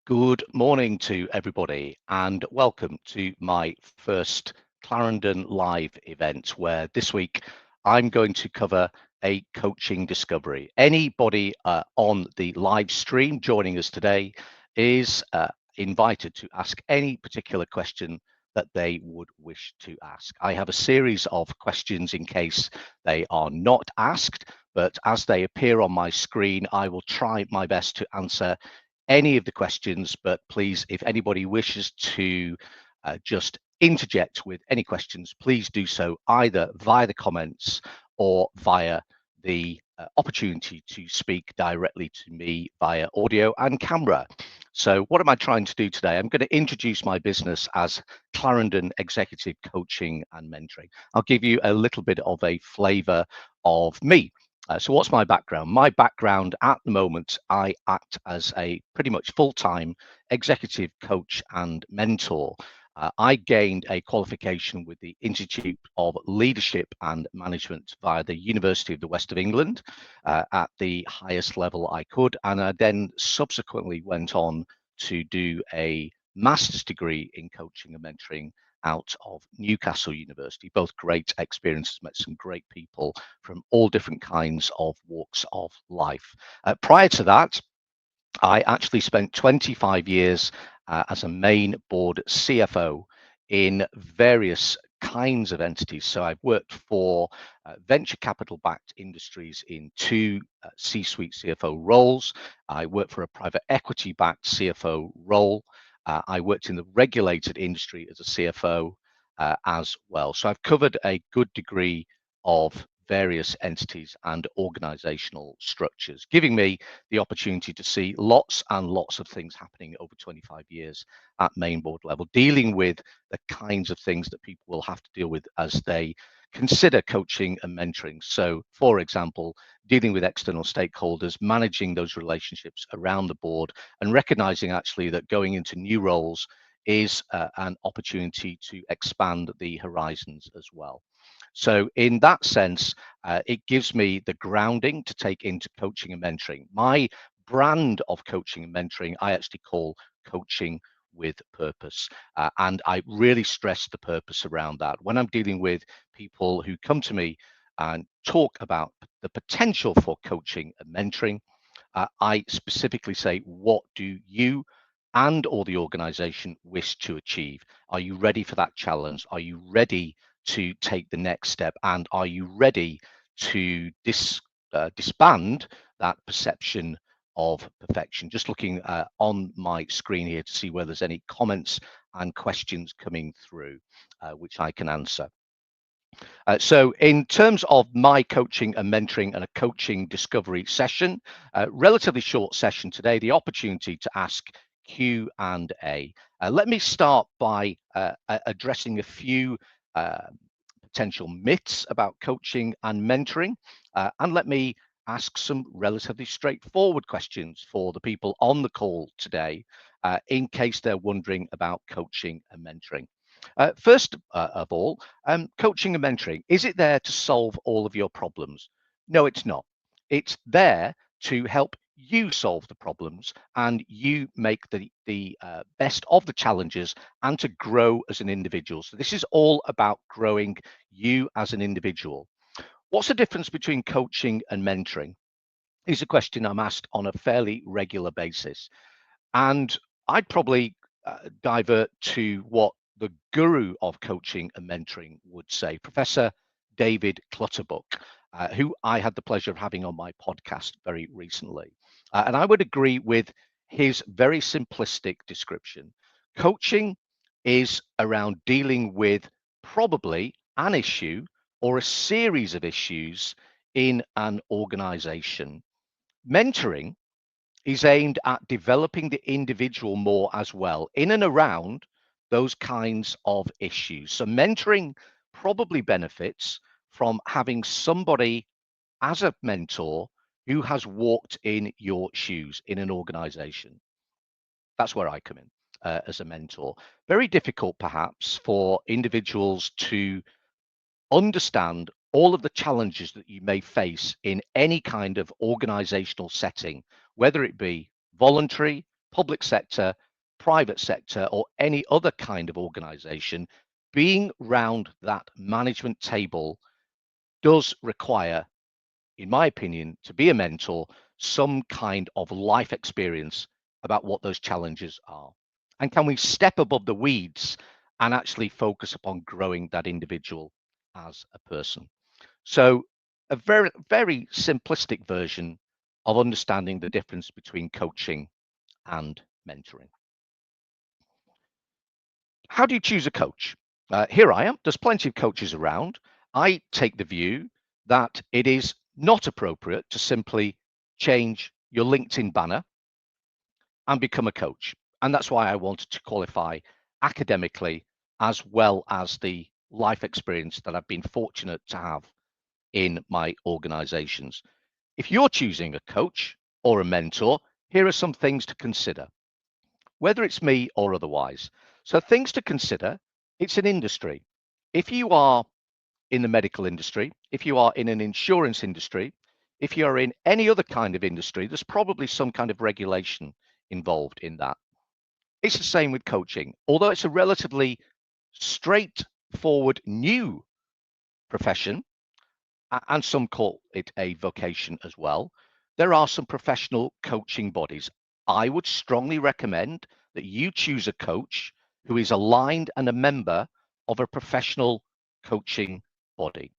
Good morning to everybody, and welcome to my first Clarendon live event, where this week I'm going to cover a coaching discovery. Anybody on the live stream joining us today is invited to ask any particular question that they would wish to ask. I have a series of questions in case they are not asked, but as they appear on my screen, I will try my best to answer any of the questions, but please, if anybody wishes to just interject with any questions, please do so either via the comments or via the opportunity to speak directly to me via audio and camera. So what am I trying to do today? I'm going to introduce my business as Clarendon Executive Coaching and Mentoring. I'll give you a little bit of a flavor of me. So what's my background? My background at the moment, I act as a pretty much full-time executive coach and mentor. I gained a qualification with the Institute of Leadership and Management via the University of the West of England at the highest level I could. And I then subsequently went on to do a master's degree in coaching and mentoring out of Newcastle University. Both great experiences, met some great people from all different kinds of walks of life. Prior to that, I actually spent 25 years as a main board CFO in various kinds of entities. So I've worked for venture capital backed industries in two C-suite CFO roles. I worked for a private equity backed CFO role. I worked in the regulated industry as a CFO as well. So I've covered a good degree of various entities and organizational structures, giving me the opportunity to see lots and lots of things happening over 25 years at main board level, dealing with the kinds of things that people will have to deal with as they consider coaching and mentoring. So, for example, dealing with external stakeholders, managing those relationships around the board, and recognizing actually that going into new roles is an opportunity to expand the horizons as well. So in that sense, it gives me the grounding to take into coaching and mentoring. My brand of coaching and mentoring, I actually call coaching with purpose. And I really stress the purpose around that. When I'm dealing with people who come to me and talk about the potential for coaching and mentoring, I specifically say, what do you and or the organization wish to achieve? Are you ready for that challenge? Are you ready to take the next step? And are you ready to disband that perception of perfection? Just looking on my screen here to see whether there's any comments and questions coming through, which I can answer. So in terms of my coaching and mentoring and a coaching discovery session, relatively short session today, the opportunity to ask Q&A. Let me start by addressing a few potential myths about coaching and mentoring, and let me ask some relatively straightforward questions for the people on the call today, in case they're wondering about coaching and mentoring. First of all, coaching and mentoring, is it there to solve all of your problems? No, it's not. It's there to help you solve the problems and you make the best of the challenges and to grow as an individual. So this is all about growing you as an individual. What's the difference between coaching and mentoring? Is a question I'm asked on a fairly regular basis. And I'd probably divert to what the guru of coaching and mentoring would say, Professor David Clutterbuck, who I had the pleasure of having on my podcast very recently. And I would agree with his very simplistic description. Coaching is around dealing with probably an issue or a series of issues in an organization. Mentoring is aimed at developing the individual more as well in and around those kinds of issues. So mentoring probably benefits from having somebody as a mentor who has walked in your shoes in an organization. That's where I come in as a mentor. Very difficult perhaps for individuals to understand all of the challenges that you may face in any kind of organizational setting, whether it be voluntary, public sector, private sector, or any other kind of organization, being round that management table does require, in my opinion, to be a mentor, some kind of life experience about what those challenges are. And can we step above the weeds and actually focus upon growing that individual as a person? So, a very, very simplistic version of understanding the difference between coaching and mentoring. How do you choose a coach? Here I am. There's plenty of coaches around. I take the view that it is not appropriate to simply change your LinkedIn banner and become a coach. And that's why I wanted to qualify academically as well as the life experience that I've been fortunate to have in my organizations. If you're choosing a coach or a mentor, here are some things to consider, whether it's me or otherwise. So, things to consider: it's an industry. If you are in the medical industry, if you are in an insurance industry, if you're in any other kind of industry, there's probably some kind of regulation involved in that. It's the same with coaching. Although it's a relatively straightforward new profession, and some call it a vocation as well, there are some professional coaching bodies. I would strongly recommend that you choose a coach who is aligned and a member of a professional coaching body.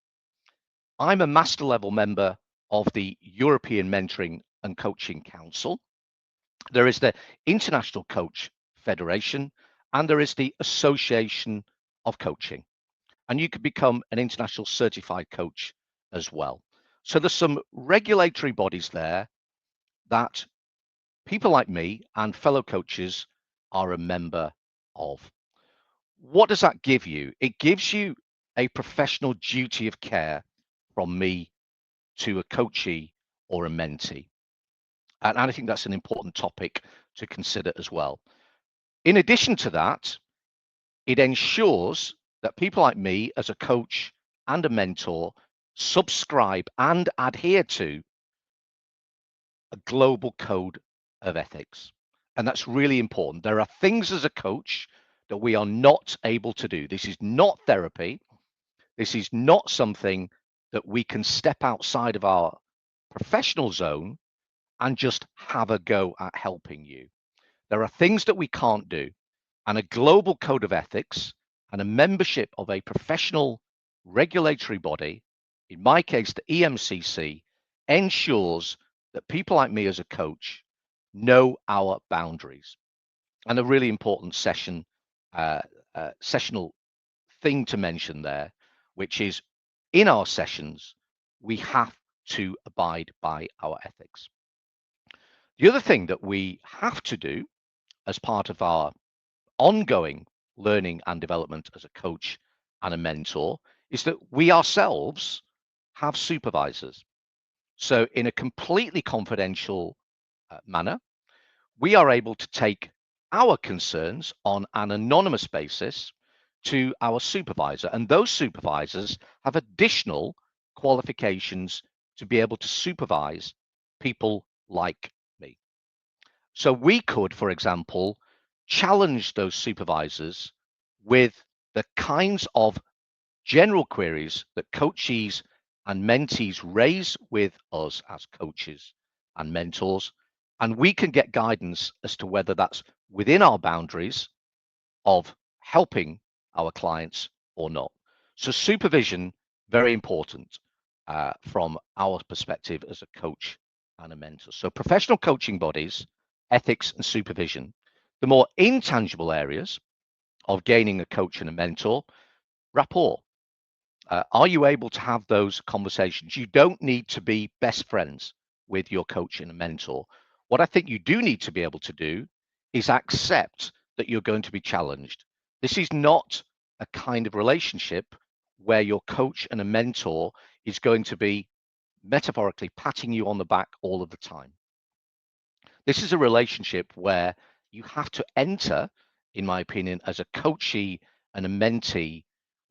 I'm a master level member of the European Mentoring and Coaching Council. There is the International Coach Federation, and there is the Association of Coaching. And you could become an international certified coach as well. So there's some regulatory bodies there that people like me and fellow coaches are a member of. What does that give you? It gives you a professional duty of care from me to a coachee or a mentee. And I think that's an important topic to consider as well. In addition to that, it ensures that people like me, as a coach and a mentor, subscribe and adhere to a global code of ethics. And that's really important. There are things as a coach that we are not able to do. This is not therapy. This is not something that we can step outside of our professional zone and just have a go at helping you. There are things that we can't do. And a global code of ethics and a membership of a professional regulatory body, in my case, the EMCC, ensures that people like me as a coach know our boundaries. And a really important sessional thing to mention there, which is in our sessions, we have to abide by our ethics. The other thing that we have to do as part of our ongoing learning and development as a coach and a mentor is that we ourselves have supervisors. So, in a completely confidential manner, we are able to take our concerns on an anonymous basis to our supervisor, and those supervisors have additional qualifications to be able to supervise people like me. So we could, for example, challenge those supervisors with the kinds of general queries that coachees and mentees raise with us as coaches and mentors. And we can get guidance as to whether that's within our boundaries of helping our clients or not. So supervision, very important from our perspective as a coach and a mentor. So professional coaching bodies, ethics and supervision. The more intangible areas of gaining a coach and a mentor: rapport. Are you able to have those conversations? You don't need to be best friends with your coach and a mentor. What I think you do need to be able to do is accept that you're going to be challenged. This is not a kind of relationship where your coach and a mentor is going to be metaphorically patting you on the back all of the time. This is a relationship where you have to enter, in my opinion, as a coachee and a mentee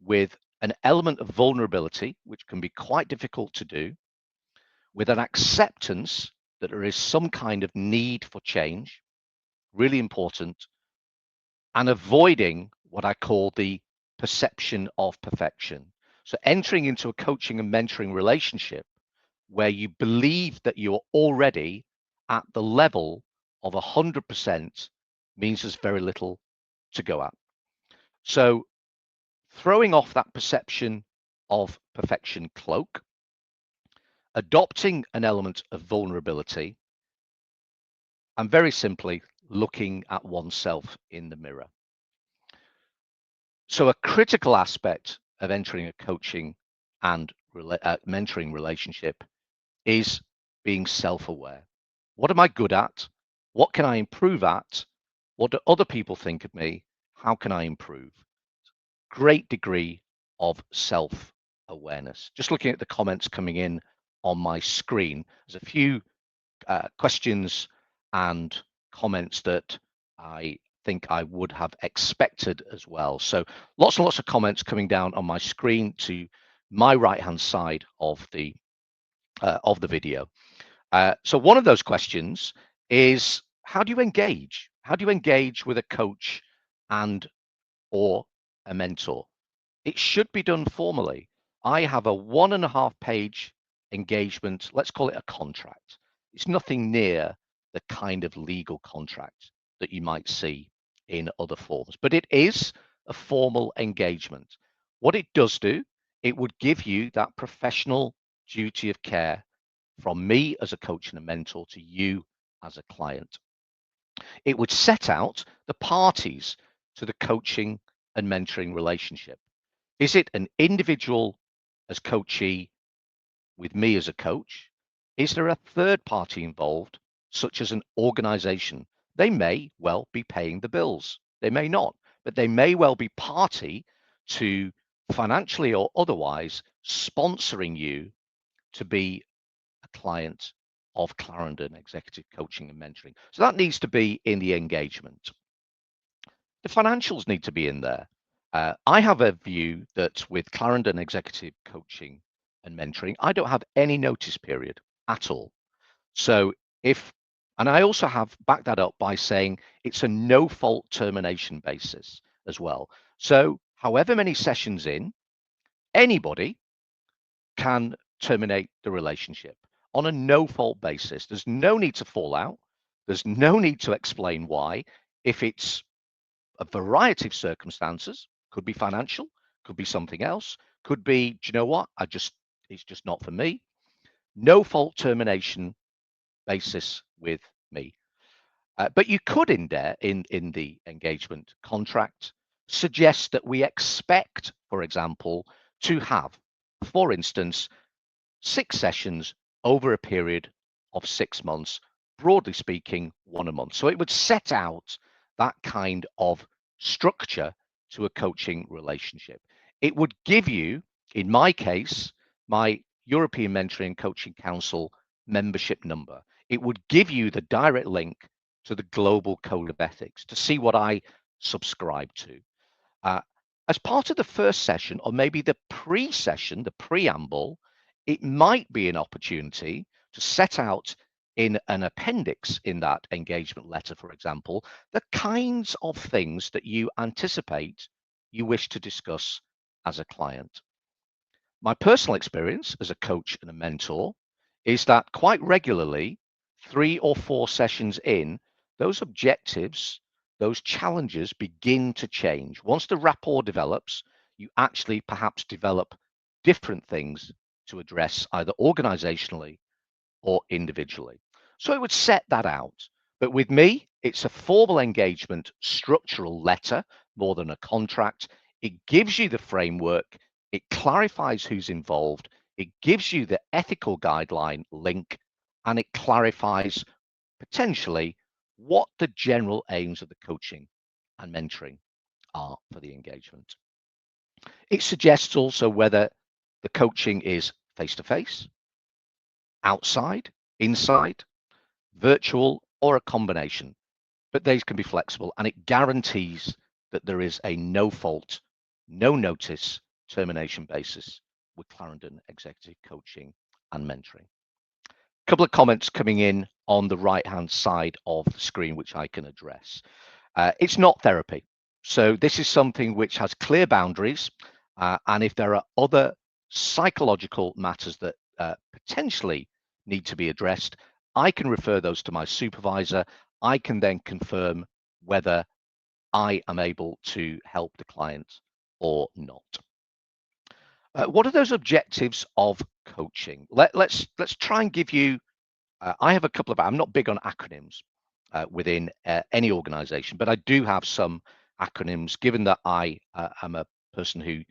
with an element of vulnerability, which can be quite difficult to do, with an acceptance that there is some kind of need for change, really important, and avoiding what I call the perception of perfection. So entering into a coaching and mentoring relationship where you believe that you're already at the level of 100% means there's very little to go at. So throwing off that perception of perfection cloak, adopting an element of vulnerability, and very simply looking at oneself in the mirror. So a critical aspect of entering a coaching and mentoring relationship is being self-aware. What am I good at? What can I improve at? What do other people think of me? How can I improve? Great degree of self-awareness. Just looking at the comments coming in on my screen, there's a few questions and comments that I think I would have expected as well. So lots and lots of comments coming down on my screen to my right-hand side of the video. So one of those questions is, how do you engage? How do you engage with a coach and or a mentor? It should be done formally. I have a 1.5-page engagement. Let's call it a contract. It's nothing near the kind of legal contract that you might see in other forms, but it is a formal engagement. What it does do, it would give you that professional duty of care from me as a coach and a mentor to you as a client. It would set out the parties to the coaching and mentoring relationship. Is it an individual as coachee with me as a coach? Is there a third party involved, such as an organization? They may well be paying the bills. They may not, but they may well be party to financially or otherwise sponsoring you to be a client of Clarendon Executive Coaching and Mentoring. So that needs to be in the engagement. The financials need to be in there. I have a view that with Clarendon Executive Coaching and Mentoring, I don't have any notice period at all. So and I also have backed that up by saying it's a no fault termination basis as well. So however many sessions in, anybody can terminate the relationship on a no fault basis. There's no need to fall out. There's no need to explain why. If it's a variety of circumstances, could be financial, could be something else, could be, do you know what? It's just not for me. No fault termination basis with me. But you could in the engagement contract suggest that we expect, for example, to have, for instance, 6 sessions over a period of 6 months, broadly speaking, 1 a month. So it would set out that kind of structure to a coaching relationship. It would give you, in my case, my European Mentoring and Coaching Council membership number. It would give you the direct link to the Global Code of Ethics to see what I subscribe to. As part of the first session, or maybe the pre-session, the preamble, it might be an opportunity to set out in an appendix in that engagement letter, for example, the kinds of things that you anticipate you wish to discuss as a client. My personal experience as a coach and a mentor is that quite regularly, 3 or 4 sessions in, those objectives, those challenges begin to change. Once the rapport develops, you actually perhaps develop different things to address either organizationally or individually. So it would set that out. But with me, it's a formal engagement structural letter more than a contract. It gives you the framework, it clarifies who's involved, it gives you the ethical guideline link, and it clarifies potentially what the general aims of the coaching and mentoring are for the engagement. It suggests also whether the coaching is face-to-face, outside, inside, virtual, or a combination, but these can be flexible, and it guarantees that there is a no fault, no notice termination basis with Clarendon Executive Coaching and Mentoring. A couple of comments coming in on the right-hand side of the screen, which I can address. It's not therapy. So this is something which has clear boundaries. And if there are other psychological matters that potentially need to be addressed, I can refer those to my supervisor. I can then confirm whether I am able to help the client or not. What are those objectives of coaching? Let's try and give you. I have a couple of. I'm not big on acronyms within any organization, but I do have some acronyms. Given that I am a person who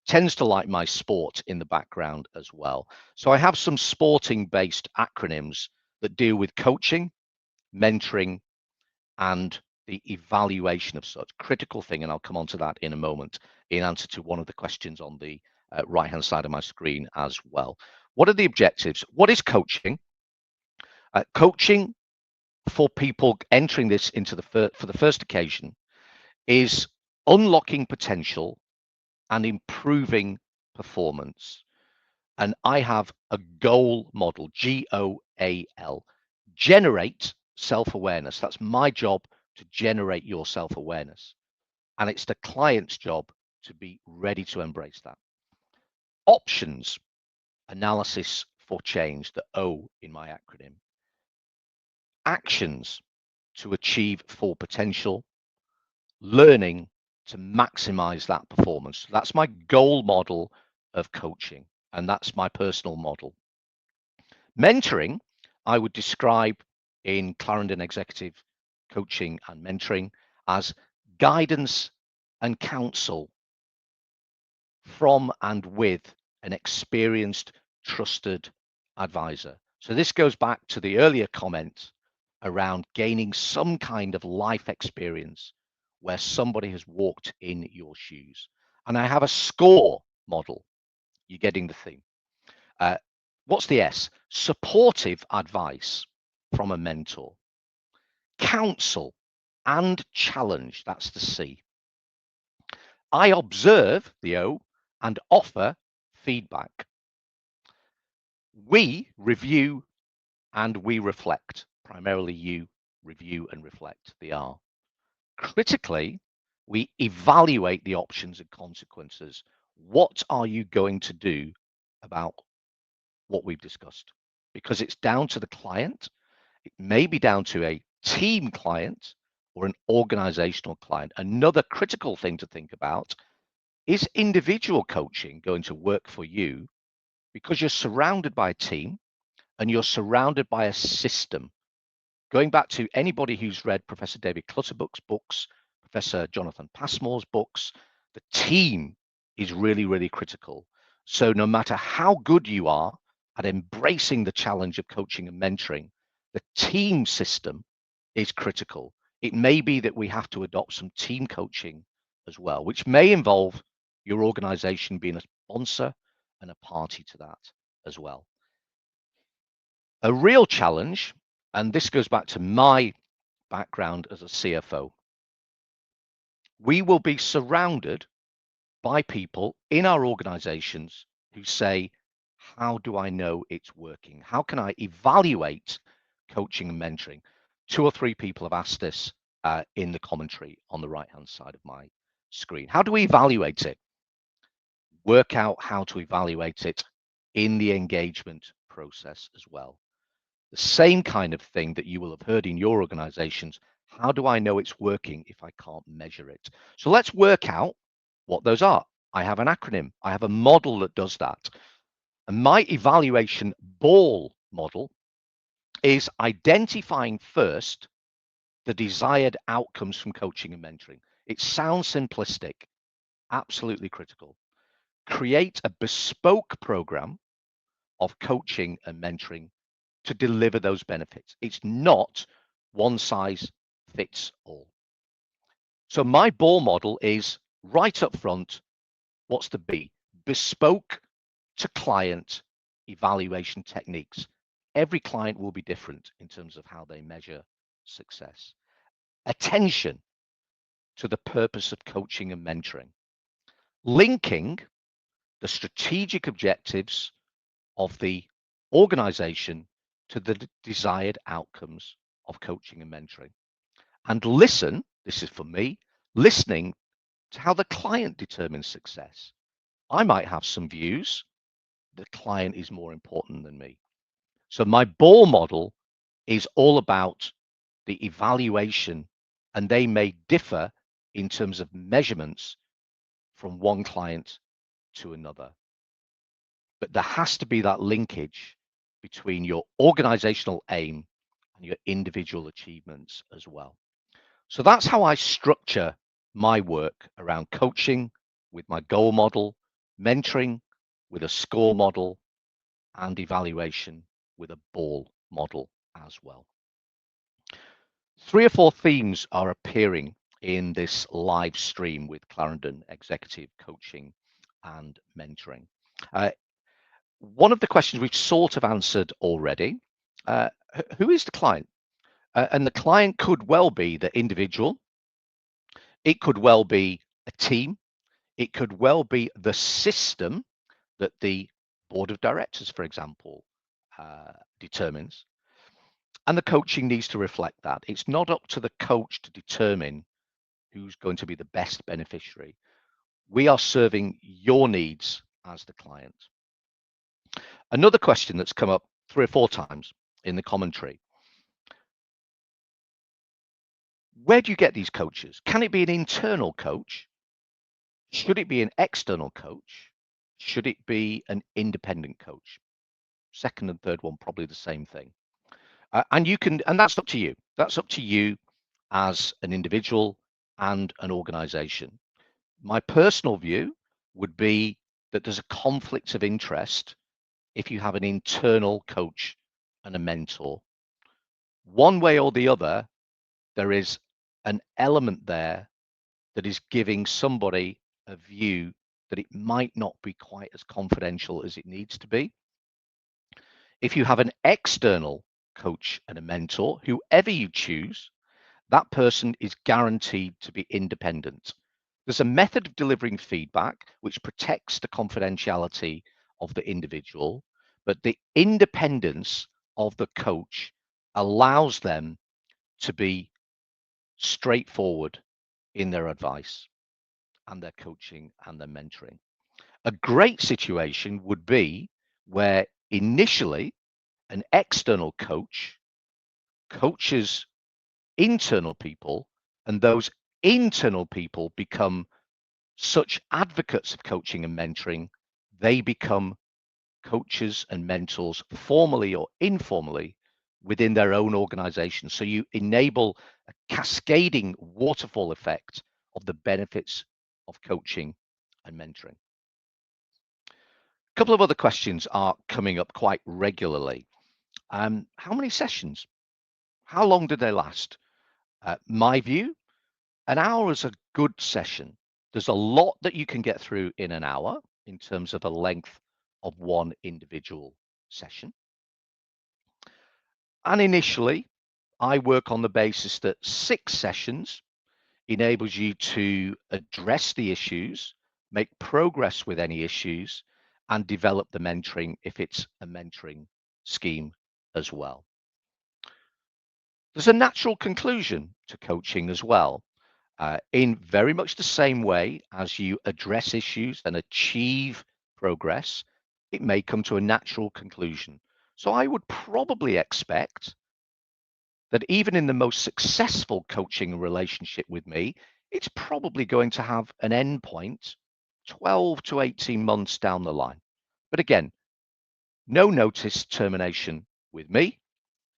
tends to like my sport in the background as well, so I have some sporting-based acronyms that deal with coaching, mentoring, and the evaluation of such critical thing. And I'll come on to that in a moment in answer to one of the questions on the right-hand side of my screen as well. What are the objectives? What is coaching? Coaching for people entering this into for the first occasion is unlocking potential and improving performance. And I have a goal model, GOAL, generate self-awareness. That's my job, to generate your self-awareness. And it's the client's job to be ready to embrace that. Options, analysis for change, the O in my acronym. Actions, to achieve full potential. Learning, to maximize that performance. That's my goal model of coaching, and that's my personal model. Mentoring, I would describe in Clarendon Executive Coaching and Mentoring as guidance and counsel from and with an experienced, trusted advisor. So this goes back to the earlier comment around gaining some kind of life experience where somebody has walked in your shoes. And I have a SCORE model. You're getting the theme. What's the S? Supportive advice from a mentor. Counsel and challenge, that's the C. I observe, the O, and offer feedback. We review and we reflect. Primarily you review and reflect, the R. Critically, we evaluate the options and consequences. What are you going to do about what we've discussed? Because it's down to the client. It may be down to a team client or an organizational client. Another critical thing to think about is individual coaching going to work for you because you're surrounded by a team and you're surrounded by a system. Going back to anybody who's read Professor David Clutterbuck's books, Professor Jonathan Passmore's books, the team is really, really critical. So no matter how good you are at embracing the challenge of coaching and mentoring, the team system is critical. It may be that we have to adopt some team coaching as well, which may involve your organization being a sponsor and a party to that as well. A real challenge, and this goes back to my background as a CFO, we will be surrounded by people in our organizations who say, how do I know it's working? How can I evaluate coaching and mentoring? 2 or 3 people have asked this in the commentary on the right-hand side of my screen. How do we evaluate it? Work out how to evaluate it in the engagement process as well. The same kind of thing that you will have heard in your organizations. How do I know it's working if I can't measure it? So let's work out what those are. I have an acronym. I have a model that does that. And my evaluation ball model is identifying first the desired outcomes from coaching and mentoring. It sounds simplistic, absolutely critical. Create a bespoke program of coaching and mentoring to deliver those benefits. It's not one size fits all. So my ball model is right up front. What's the B? Bespoke to client evaluation techniques. Every client will be different in terms of how they measure success. Attention to the purpose of coaching and mentoring. Linking the strategic objectives of the organization to the desired outcomes of coaching and mentoring. And listen, this is for me, listening to how the client determines success. I might have some views. The client is more important than me. So my ball model is all about the evaluation, and they may differ in terms of measurements from one client to another. But there has to be that linkage between your organizational aim and your individual achievements as well. So that's how I structure my work around coaching with my goal model, mentoring with a score model, and evaluation with a ball model as well. 3 or 4 themes are appearing in this live stream with Clarendon Executive Coaching and Mentoring. One of the questions we've sort of answered already, who is the client? And the client could well be the individual. It could well be a team. It could well be the system that the board of directors, for example, determines. And the coaching needs to reflect that. It's not up to the coach to determine who's going to be the best beneficiary. We are serving your needs as the client. Another question that's come up 3 or 4 times in the commentary. Where do you get these coaches? Can it be an internal coach? Should it be an external coach? Should it be an independent coach? Second and third one, probably the same thing. And that's up to you. That's up to you as an individual and an organization. My personal view would be that there's a conflict of interest if you have an internal coach and a mentor. One way or the other, there is an element there that is giving somebody a view that it might not be quite as confidential as it needs to be. If you have an external coach and a mentor, whoever you choose, that person is guaranteed to be independent. There's a method of delivering feedback which protects the confidentiality of the individual, but the independence of the coach allows them to be straightforward in their advice and their coaching and their mentoring. A great situation would be where initially an external coach coaches internal people, and those internal people become such advocates of coaching and mentoring, they become coaches and mentors formally or informally within their own organization. So you enable a cascading waterfall effect of the benefits of coaching and mentoring. A couple of other questions are coming up quite regularly. How many sessions? How long did they last? My view, an hour is a good session. There's a lot that you can get through in an hour in terms of the length of one individual session. And initially, I work on the basis that 6 sessions enables you to address the issues, make progress with any issues, and develop the mentoring if it's a mentoring scheme as well. There's a natural conclusion to coaching as well. In very much the same way as you address issues and achieve progress, it may come to a natural conclusion. So I would probably expect that even in the most successful coaching relationship with me, it's probably going to have an end point 12 to 18 months down the line. But again, no notice termination with me.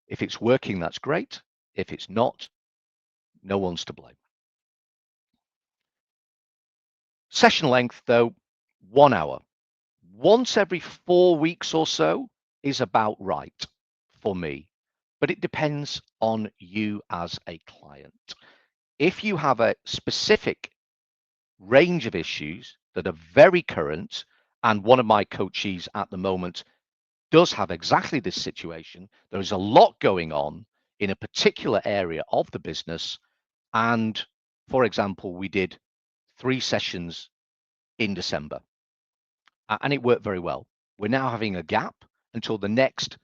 If it's working, that's great. If it's not, no one's to blame. Session length, though, 1 hour. Once every 4 weeks or so is about right for me, but it depends on you as a client. If you have a specific range of issues that are very current, and one of my coachees at the moment does have exactly this situation, there is a lot going on in a particular area of the business, and for example, we did 3 sessions in December. And it worked very well. We're now having a gap until the next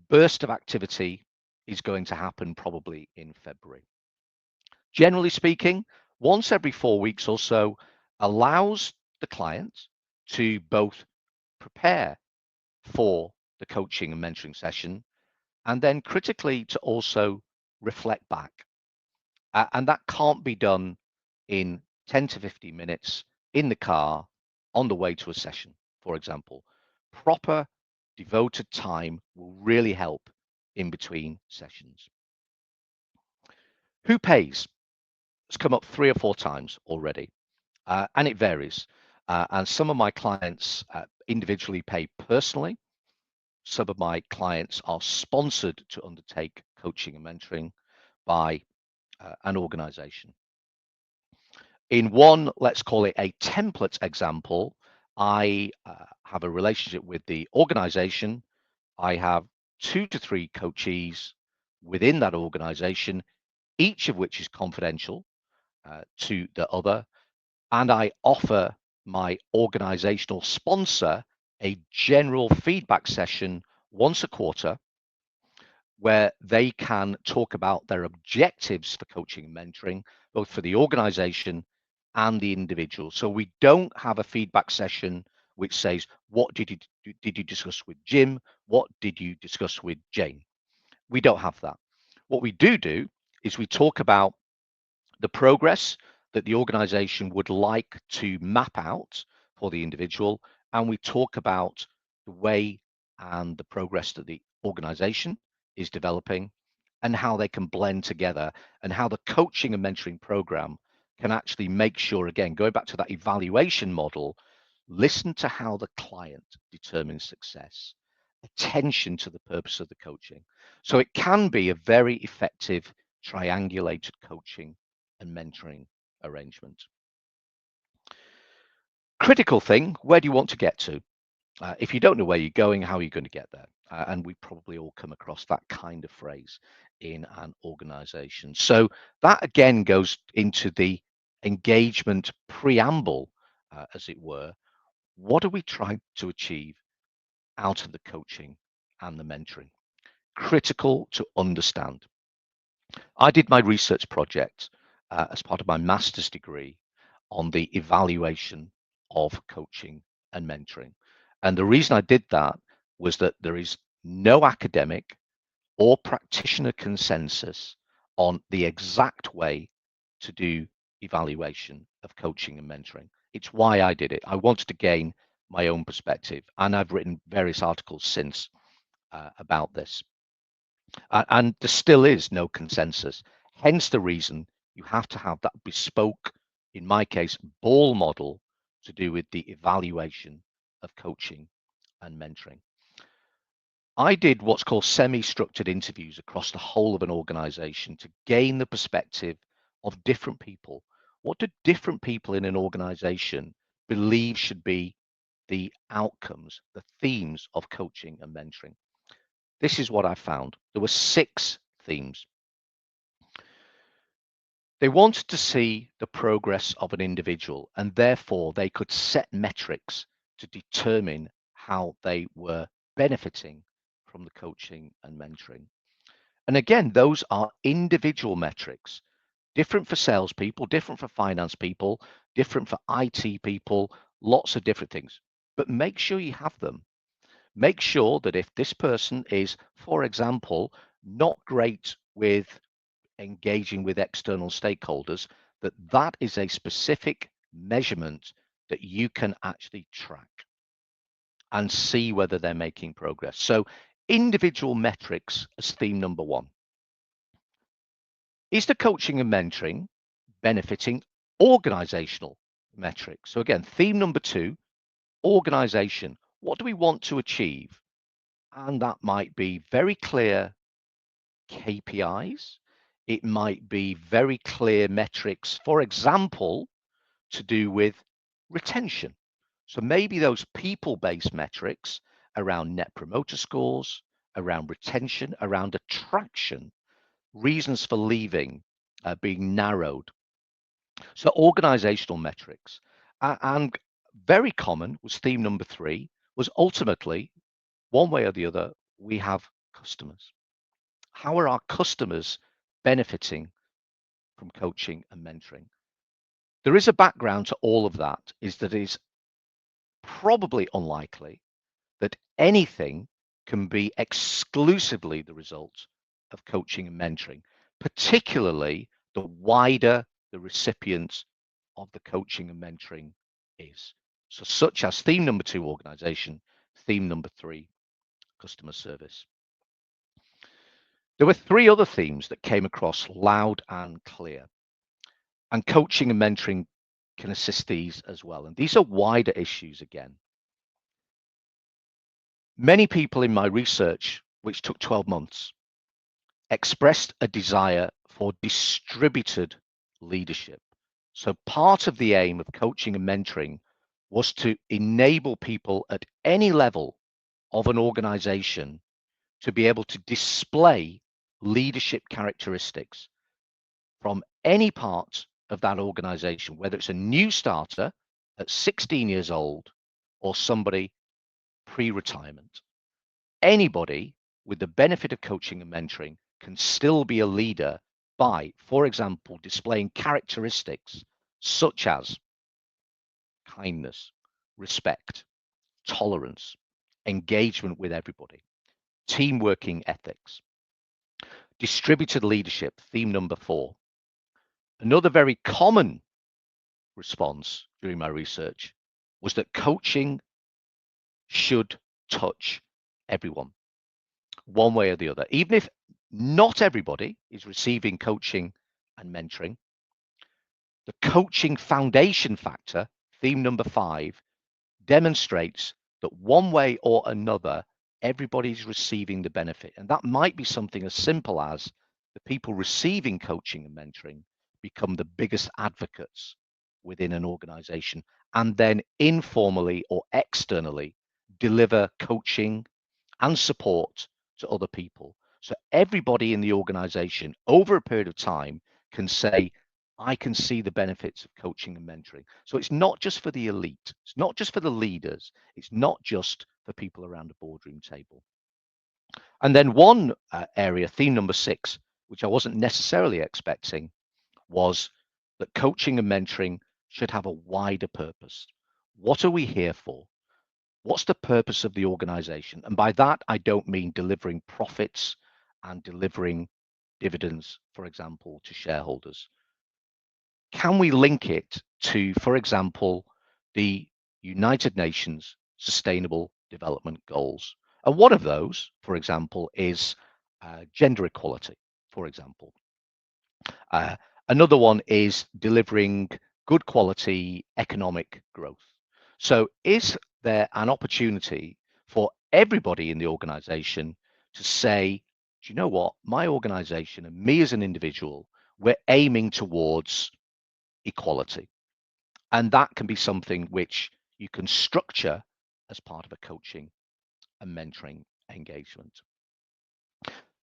burst of activity is going to happen probably in February. Generally speaking, once every 4 weeks or so allows the client to both prepare for the coaching and mentoring session, and then critically to also reflect back. And that can't be done in 10 to 15 minutes in the car on the way to a session, for example. Proper devoted time will really help in between sessions. Who pays? It's come up 3 or 4 times already, and it varies. And some of my clients individually pay personally. Some of my clients are sponsored to undertake coaching and mentoring by an organization. In one, let's call it a template example, I have a relationship with the organization. I have 2 to 3 coachees within that organization, each of which is confidential to the other. And I offer my organizational sponsor a general feedback session once a quarter where they can talk about their objectives for coaching and mentoring, both for the organization and the individual. So we don't have a feedback session which says, what did you discuss with Jim? What did you discuss with Jane? We don't have that. What we do is we talk about the progress that the organization would like to map out for the individual, and we talk about the way and the progress that the organization is developing and how they can blend together and how the coaching and mentoring program can actually make sure, again, going back to that evaluation model, listen to how the client determines success, attention to the purpose of the coaching. So it can be a very effective triangulated coaching and mentoring arrangement. Critical thing, where do you want to get to? If you don't know where you're going, how are you going to get there? And we probably all come across that kind of phrase in an organization. So that again goes into the engagement preamble, as it were. What are we trying to achieve out of the coaching and the mentoring? Critical to understand. I did my research project as part of my master's degree on the evaluation of coaching and mentoring. And the reason I did that was that there is no academic or practitioner consensus on the exact way to do evaluation of coaching and mentoring. It's why I did it. I wanted to gain my own perspective, and I've written various articles since about this. And there still is no consensus. Hence the reason you have to have that bespoke, in my case, ball model to do with the evaluation of coaching and mentoring. I did what's called semi-structured interviews across the whole of an organization to gain the perspective of different people. What do different people in an organization believe should be the outcomes, the themes of coaching and mentoring? This is what I found. There were 6 themes. They wanted to see the progress of an individual, and therefore they could set metrics to determine how they were benefiting from the coaching and mentoring. And again, those are individual metrics, different for salespeople, different for finance people, different for IT people, lots of different things. But make sure you have them. Make sure that if this person is, for example, not great with engaging with external stakeholders, that that is a specific measurement that you can actually track and see whether they're making progress. So individual metrics as theme number 1. Is the coaching and mentoring benefiting organizational metrics? So again, theme number 2, organization. What do we want to achieve? And that might be very clear KPIs. It might be very clear metrics, for example, to do with retention. So maybe those people-based metrics around net promoter scores, around retention, around attraction, reasons for leaving being narrowed. So organizational metrics. And very common was theme number 3, was ultimately, one way or the other, we have customers. How are our customers benefiting from coaching and mentoring? There is a background to all of that, is that it is probably unlikely that anything can be exclusively the result of coaching and mentoring, particularly the wider the recipient of the coaching and mentoring is. So such as theme number 2, organization, theme number 3, customer service. There were 3 other themes that came across loud and clear, and coaching and mentoring can assist these as well. And these are wider issues again. Many people in my research, which took 12 months, expressed a desire for distributed leadership. So part of the aim of coaching and mentoring was to enable people at any level of an organization to be able to display leadership characteristics from any part of that organization, whether it's a new starter at 16 years old or somebody pre-retirement. Anybody with the benefit of coaching and mentoring can still be a leader by, for example, displaying characteristics such as kindness, respect, tolerance, engagement with everybody, team working ethics, distributed leadership, theme number 4. Another very common response during my research was that coaching should touch everyone, one way or the other. Even if not everybody is receiving coaching and mentoring, the coaching foundation factor, theme number 5, demonstrates that one way or another, everybody's receiving the benefit. And that might be something as simple as the people receiving coaching and mentoring become the biggest advocates within an organization, and then informally or externally deliver coaching and support to other people. So everybody in the organization over a period of time can say, I can see the benefits of coaching and mentoring. So it's not just for the elite. It's not just for the leaders. It's not just for people around a boardroom table. And then one area, theme number 6, which I wasn't necessarily expecting, was that coaching and mentoring should have a wider purpose. What are we here for? What's the purpose of the organization? And by that, I don't mean delivering profits and delivering dividends, for example, to shareholders. Can we link it to, for example, the United Nations Sustainable Development Goals? And one of those, for example, is gender equality, for example. Another one is delivering good quality economic growth. So is there an opportunity for everybody in the organization to say, do you know what, my organization and me as an individual, we're aiming towards equality. And that can be something which you can structure as part of a coaching and mentoring engagement.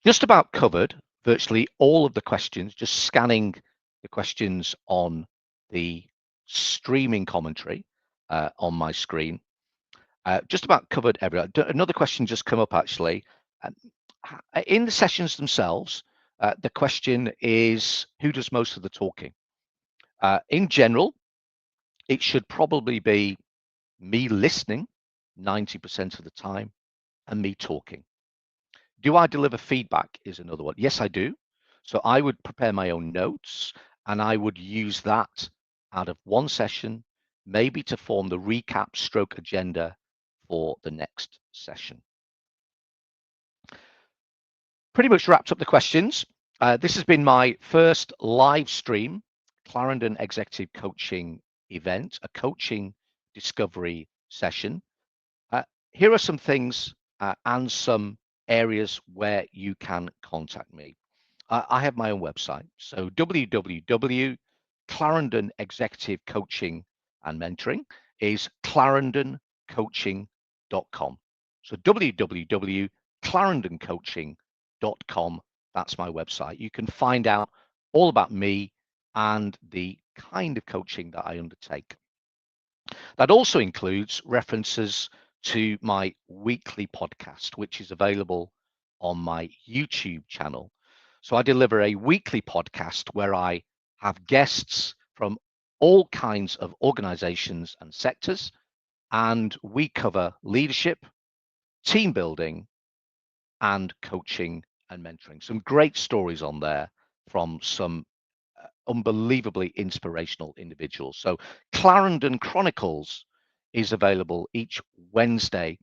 Just about covered virtually all of the questions, just scanning the questions on the streaming commentary on my screen. Just about covered everything. Another question just come up actually. In the sessions themselves, the question is, who does most of the talking? In general, it should probably be me listening 90% of the time and me talking. Do I deliver feedback is another one. Yes, I do. So I would prepare my own notes and I would use that out of one session, maybe to form the recap stroke agenda for the next session. Pretty much wrapped up the questions. This has been my first live stream Clarendon Executive Coaching event, a coaching discovery session. Here are some things and some areas where you can contact me. I have my own website, so www.Clarendon Executive Coaching and Mentoring is clarendoncoaching.com. So www.clarendoncoaching.com, that's my website. You can find out all about me and the kind of coaching that I undertake. That also includes references to my weekly podcast, which is available on my YouTube channel. So I deliver a weekly podcast where I have guests from all kinds of organizations and sectors, and we cover leadership, team building, and coaching and mentoring. Some great stories on there from some unbelievably inspirational individuals. So Clarendon Chronicles is available each Wednesday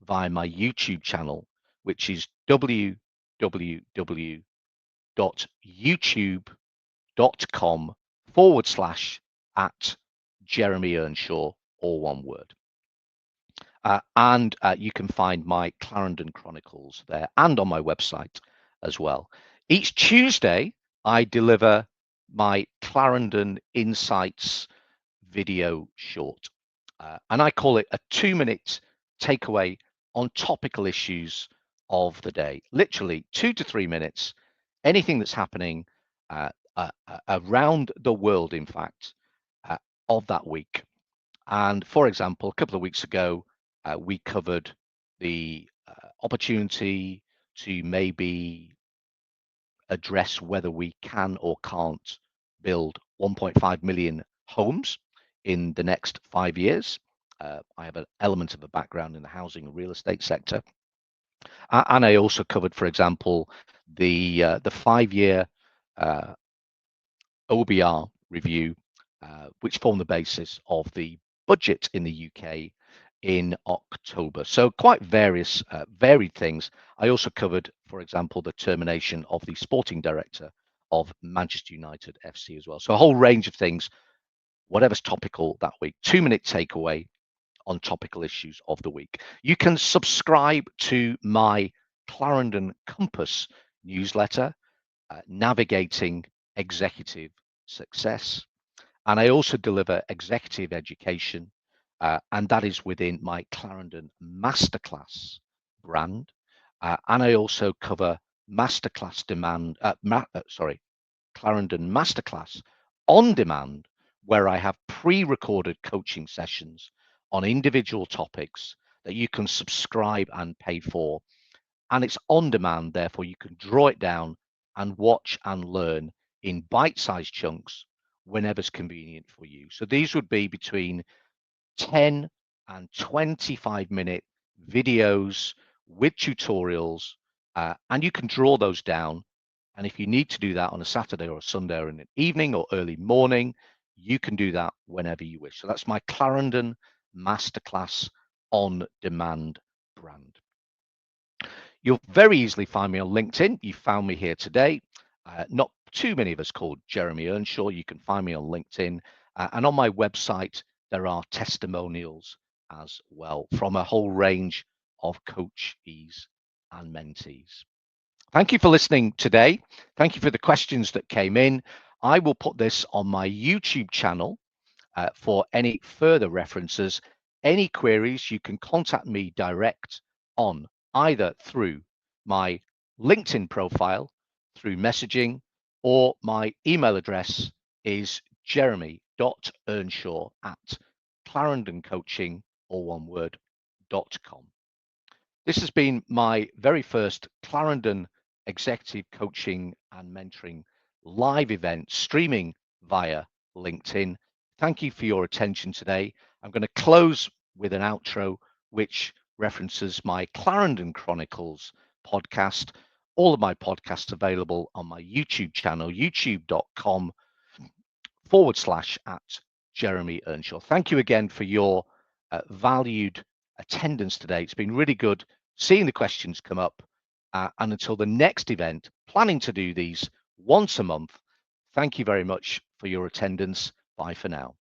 via my YouTube channel, which is www.youtube.com/ at Jeremy Earnshaw, all one word. And you can find my Clarendon Chronicles there and on my website as well. Each Tuesday, I deliver my Clarendon Insights video short. And I call it a 2-minute takeaway on topical issues of the day. Literally 2 to 3 minutes, anything that's happening around the world, in fact, of that week. And for example, a couple of weeks ago, we covered the opportunity to maybe address whether we can or can't build 1.5 million homes in the next 5 years. I have an element of a background in the housing and real estate sector. And I also covered, for example, the 5-year OBR review, which formed the basis of the budget in the UK in October. So quite varied things. I also covered, for example, the termination of the sporting director of Manchester United FC as well. So a whole range of things, whatever's topical that week. 2-minute takeaway on topical issues of the week. You can subscribe to my Clarendon Compass newsletter, Navigating Executive Success. And I also deliver executive education, and that is within my Clarendon Masterclass brand. And I also cover Masterclass Clarendon Masterclass on demand, where I have pre-recorded coaching sessions on individual topics that you can subscribe and pay for. And it's on demand, therefore you can draw it down and watch and learn in bite-sized chunks whenever's convenient for you. So these would be between 10 and 25-minute videos with tutorials, and you can draw those down. And if you need to do that on a Saturday or a Sunday or in an evening or early morning, you can do that whenever you wish. So that's my Clarendon Masterclass on demand brand. You'll very easily find me on LinkedIn. You found me here today. Not too many of us called Jeremy Earnshaw. You can find me on LinkedIn. And on my website, there are testimonials as well from a whole range of coachees and mentees. Thank you for listening today. Thank you for the questions that came in. I will put this on my YouTube channel for any further references. Any queries, you can contact me direct on either through my LinkedIn profile, through messaging, or my email address is jeremy.earnshaw@clarendoncoaching, all one word, .com. This has been my very first Clarendon Executive Coaching and Mentoring live event streaming via LinkedIn. Thank you for your attention today. I'm going to close with an outro which references my Clarendon Chronicles podcast. All of my podcasts available on my YouTube channel, youtube.com/at Jeremy Earnshaw. Thank you again for your valued attendance today. It's been really good seeing the questions come up. And until the next event, planning to do these once a month. Thank you very much for your attendance. Bye for now.